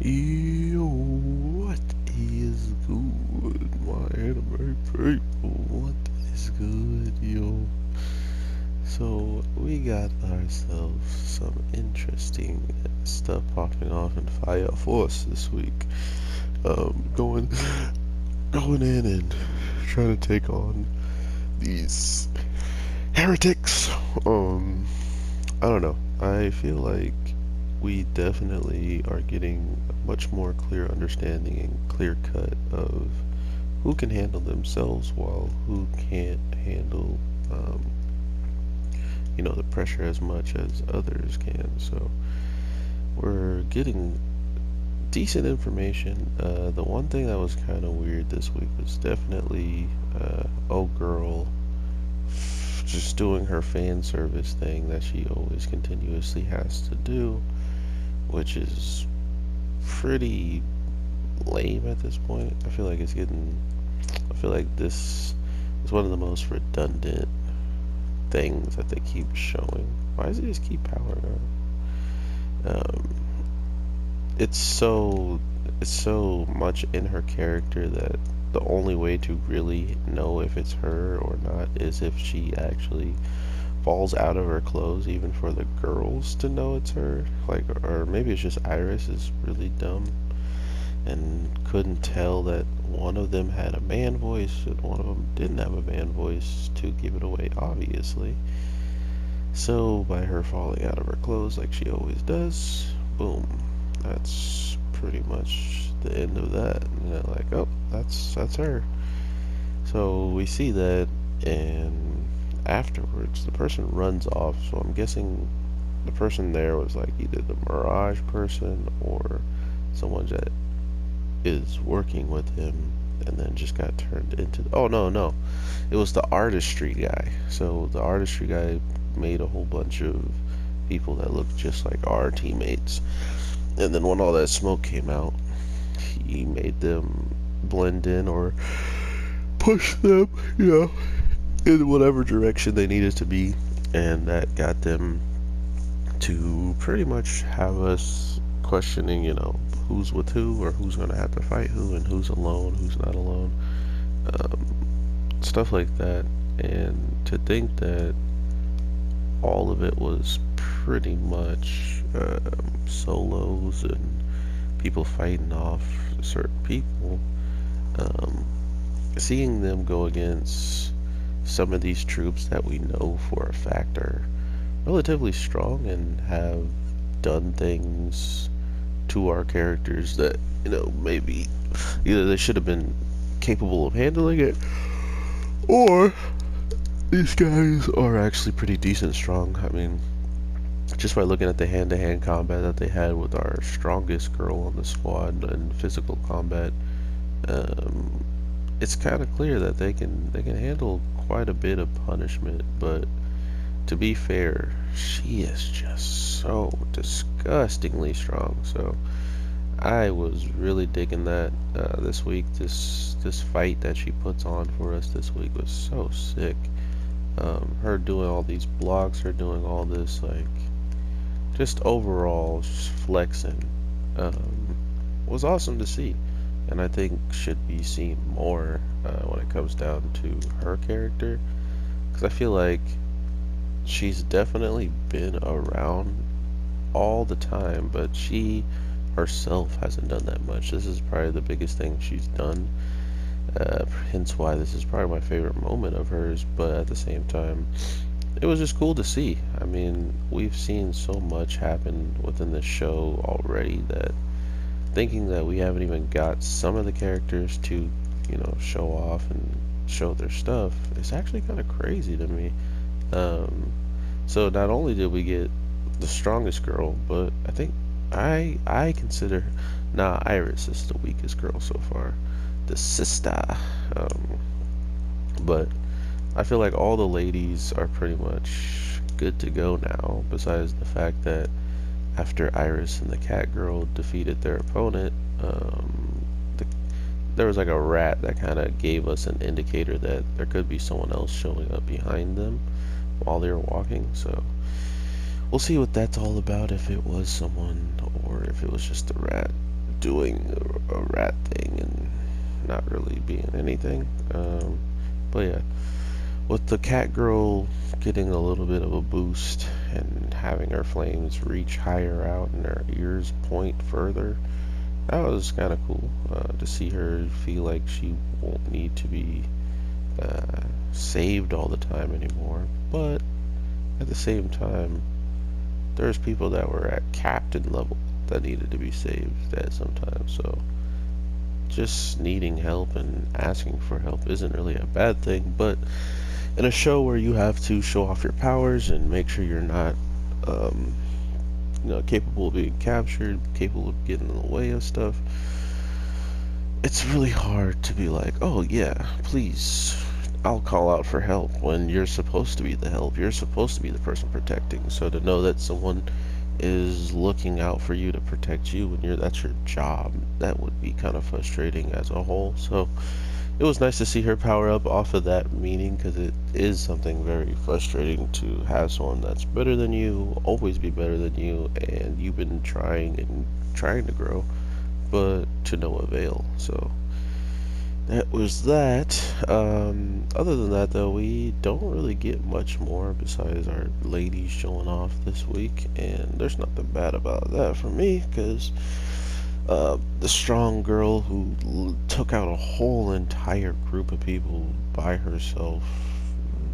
Yo, what is good, my anime people? What is good, yo? So, we got ourselves some interesting stuff popping off in Fire Force this week. Going, going in and trying to take on these heretics. I don't know. I feel like we definitely are getting a much more clear understanding and clear cut of who can handle themselves while who can't handle, um, the pressure as much as others can. So we're getting decent information. The one thing that was kind of weird this week was definitely, oh girl, just doing her fan service thing that she always continuously has to do, which is pretty lame at this point. I feel like this is one of the most redundant things that they keep showing. Why does it just keep powering on? It's so much in her character that the only way to really know if it's her or not is if she actually falls out of her clothes, even for the girls to know it's her. Like, or maybe it's just Iris is really dumb and couldn't tell that one of them had a man voice and one of them didn't have a man voice to give it away, obviously. So, by her falling out of her clothes like she always does, boom, that's pretty much the end of that. And they're like, oh, that's her. So we see that, and afterwards, the person runs off. So I'm guessing the person there was like either the Mirage person or someone that is working with him and then just got turned into oh no, it was the artistry guy. So the artistry guy made a whole bunch of people that looked just like our teammates, and then when all that smoke came out, he made them blend in or push them, in whatever direction they needed to be, and that got them to pretty much have us questioning, who's with who or who's going to have to fight who and who's alone, who's not alone, stuff like that. And to think that all of it was pretty much solos and people fighting off certain people, um, seeing them go against some of these troops that we know for a fact are relatively strong and have done things to our characters that, maybe either they should have been capable of handling it, or these guys are actually pretty decent strong. I mean, just by looking at the hand-to-hand combat that they had with our strongest girl on the squad and physical combat, um, it's kind of clear that they can handle quite a bit of punishment. But to be fair, she is just so disgustingly strong. So I was really digging that this week. This fight that she puts on for us this week was so sick. Her doing all these blocks, her doing all this, like, just overall just flexing, was awesome to see, and I think should be seen more when it comes down to her character, because I feel like she's definitely been around all the time, but she herself hasn't done that much. This is probably the biggest thing she's done, hence why this is probably my favorite moment of hers, but at the same time, it was just cool to see. I mean, we've seen so much happen within the show already that thinking that we haven't even got some of the characters to, show off and show their stuff is actually kind of crazy to me. Um, so not only did we get the strongest girl, but I think I consider Iris is the weakest girl so far, the sister. Um, but I feel like all the ladies are pretty much good to go now, besides the fact that after Iris and the cat girl defeated their opponent, there was like a rat that kind of gave us an indicator that there could be someone else showing up behind them while they were walking. So we'll see what that's all about, if it was someone or if it was just a rat. doing a rat thing and not really being anything. But yeah, with the cat girl getting a little bit of a boost and having her flames reach higher out and her ears point further, that was kind of cool to see her feel like she won't need to be saved all the time anymore. But at the same time, there's people that were at captain level that needed to be saved at some time. So just needing help and asking for help isn't really a bad thing. But in a show where you have to show off your powers and make sure you're not capable of being captured, capable of getting in the way of stuff, it's really hard to be like, oh yeah, please, I'll call out for help when you're supposed to be the help. You're supposed to be the person protecting. So to know that someone is looking out for you to protect you when that's your job, that would be kind of frustrating as a whole. So it was nice to see her power up off of that meeting, because it is something very frustrating to have someone that's better than you, always be better than you, and you've been trying and trying to grow, but to no avail. So that was that. Other than that, though, we don't really get much more besides our ladies showing off this week, and there's nothing bad about that for me, because the strong girl who took out a whole entire group of people by herself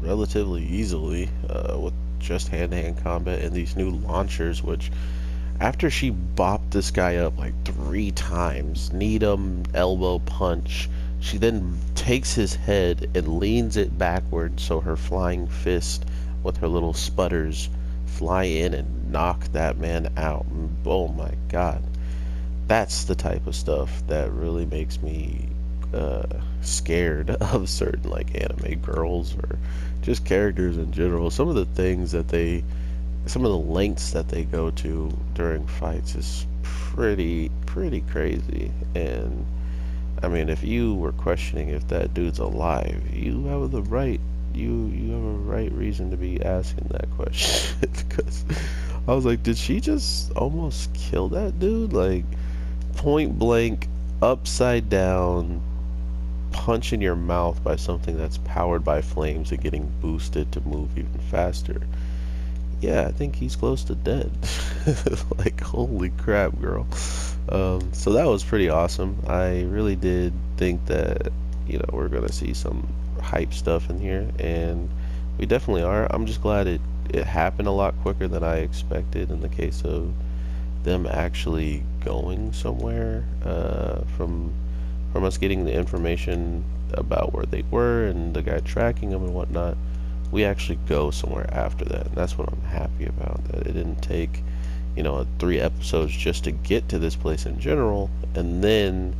relatively easily with just hand-to-hand combat and these new launchers, which after she bopped this guy up like 3 times, Needham elbow punch, she then takes his head and leans it backward so her flying fist with her little sputters fly in and knock that man out. Oh my god. That's the type of stuff that really makes me scared of certain like anime girls or just characters in general. Some of the lengths that they go to during fights is pretty crazy. And I mean, if you were questioning if that dude's alive, you have the right reason to be asking that question. Because I was like, did she just almost kill that dude? Like, point blank, upside down, punch in your mouth by something that's powered by flames and getting boosted to move even faster. Yeah, I think he's close to dead. Like, holy crap, girl. So that was pretty awesome. I really did think that, we're gonna see some hype stuff in here, and we definitely are. I'm just glad it happened a lot quicker than I expected in the case of them actually going somewhere, from us getting the information about where they were and the guy tracking them and whatnot. We actually go somewhere after that, and that's what I'm happy about, that it didn't take 3 episodes just to get to this place in general, and then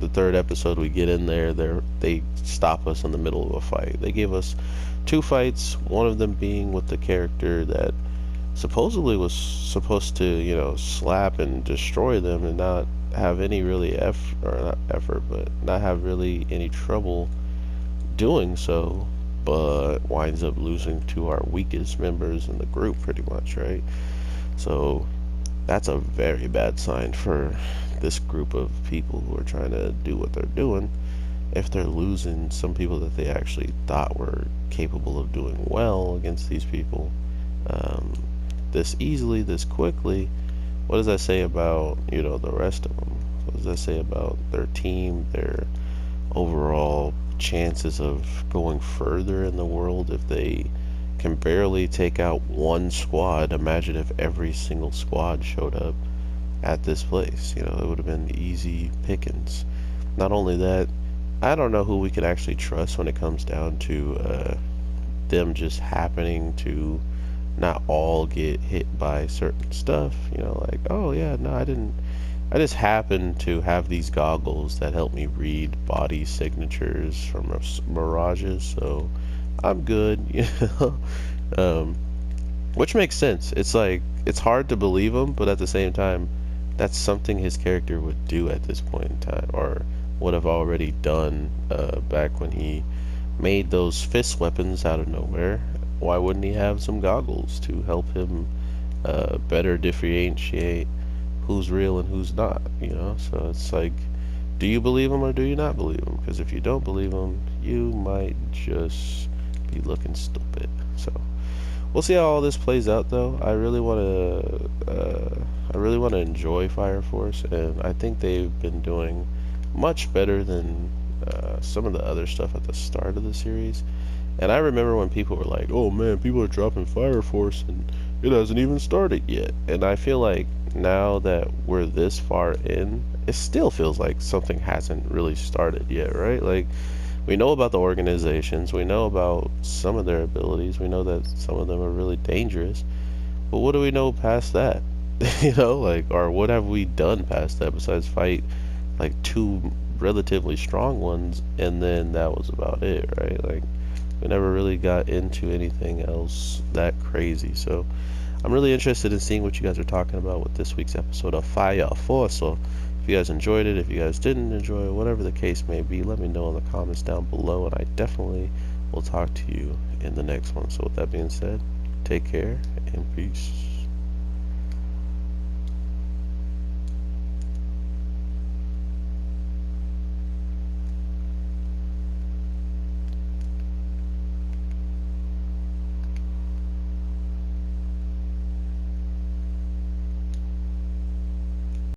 the 3rd episode we get in there, they stop us in the middle of a fight. They gave us 2 fights, one of them being with the character that supposedly was supposed to, slap and destroy them and not have any really not have really any trouble doing so, but winds up losing to our weakest members in the group pretty much, right? So that's a very bad sign for this group of people who are trying to do what they're doing. If they're losing some people that they actually thought were capable of doing well against these people, this easily, this quickly, what does that say about, the rest of them? What does that say about their team, their overall chances of going further in the world if they can barely take out one squad? Imagine if every single squad showed up at this place. It would have been easy pickings. Not only that, I don't know who we could actually trust when it comes down to them just happening to not all get hit by certain stuff. Like, oh yeah, no, I just happen to have these goggles that help me read body signatures from mirages, so I'm good. Which makes sense. It's like, it's hard to believe him, but at the same time, that's something his character would do at this point in time, or would have already done back when he made those fist weapons out of nowhere. Why wouldn't he have some goggles to help him better differentiate who's real and who's not, you know? So it's like, do you believe them or do you not believe them? Because if you don't believe them, you might just be looking stupid. So we'll see how all this plays out, though. I really want to enjoy Fire Force, and I think they've been doing much better than some of the other stuff at the start of the series. And I remember when people were like, "Oh man, people are dropping Fire Force, and it hasn't even started yet." And I feel like now that we're this far in, it still feels like something hasn't really started yet, right? Like, we know about the organizations, we know about some of their abilities, we know that some of them are really dangerous, but what do we know past that? You know, like, or what have we done past that besides fight like two relatively strong ones, and then that was about it, right? Like, we never really got into anything else that crazy. So I'm really interested in seeing what you guys are talking about with this week's episode of Fire Force. So if you guys enjoyed it, if you guys didn't enjoy it, whatever the case may be, let me know in the comments down below, and I definitely will talk to you in the next one. So with that being said, take care and peace.